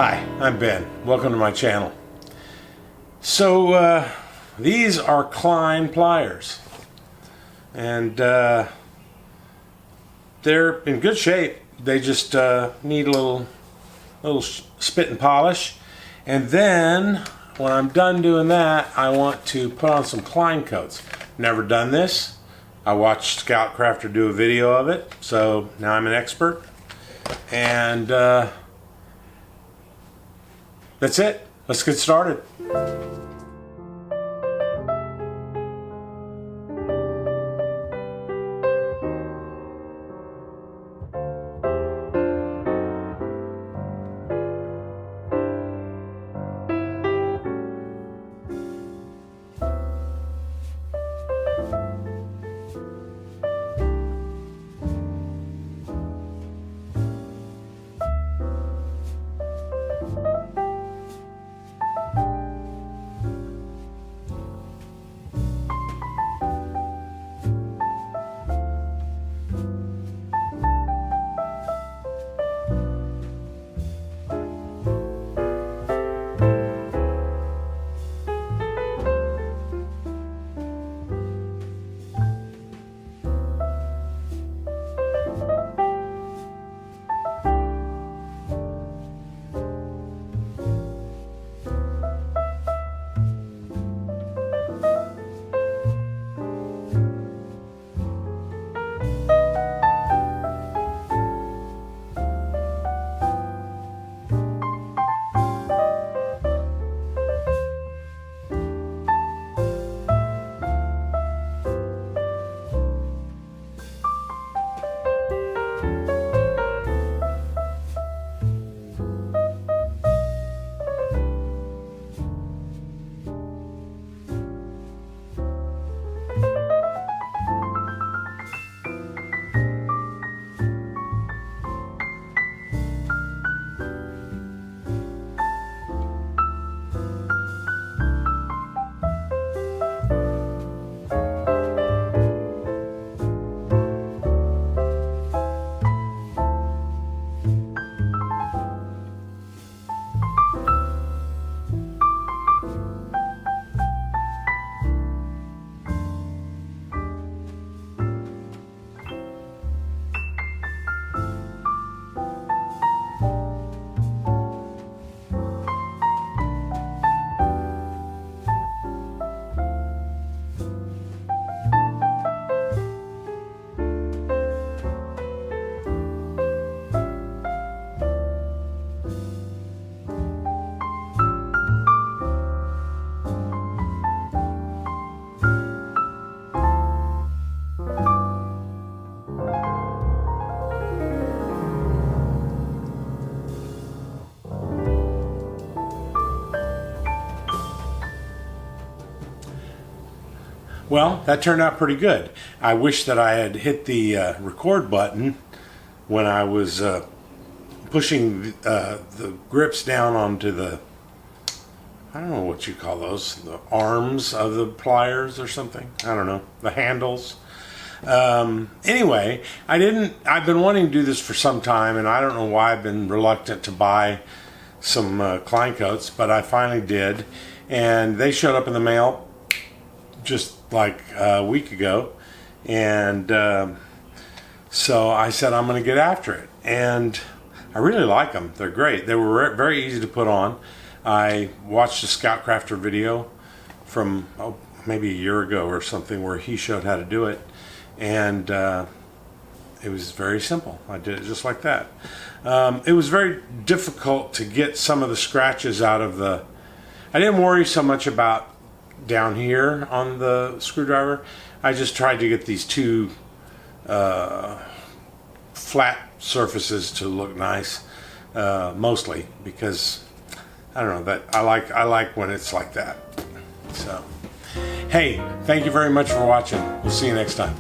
Hi, I'm Ben. Welcome to my channel. So these are Klein Pliers, and they're in good shape. They just need a little spit and polish, and then when I'm done doing that, I want to put on some Klein Koats. Never done this. I watched Scout Crafter do a video of it, so now I'm an expert. And that's it. Let's get started. Well, that turned out pretty good. I wish that I had hit the record button when I was pushing the grips down onto the, I don't know what you call those, the arms of the pliers or something. I don't know, the handles. Anyway, I've been wanting to do this for some time, and I don't know why I've been reluctant to buy some Klein Koats, but I finally did, and they showed up in the mail just like a week ago, and so I said I'm going to get after it, and I really like them. They're great. They were very easy to put on. I watched a Scout Crafter video from maybe a year ago or something where he showed how to do it, and it was very simple. I did it just like that. It was very difficult to get some of the scratches out of the, I didn't worry so much about down here on the screwdriver. I just tried to get these two flat surfaces to look nice, mostly because I don't know, that I like when it's like that. So hey, thank you very much for watching. We'll see you next time.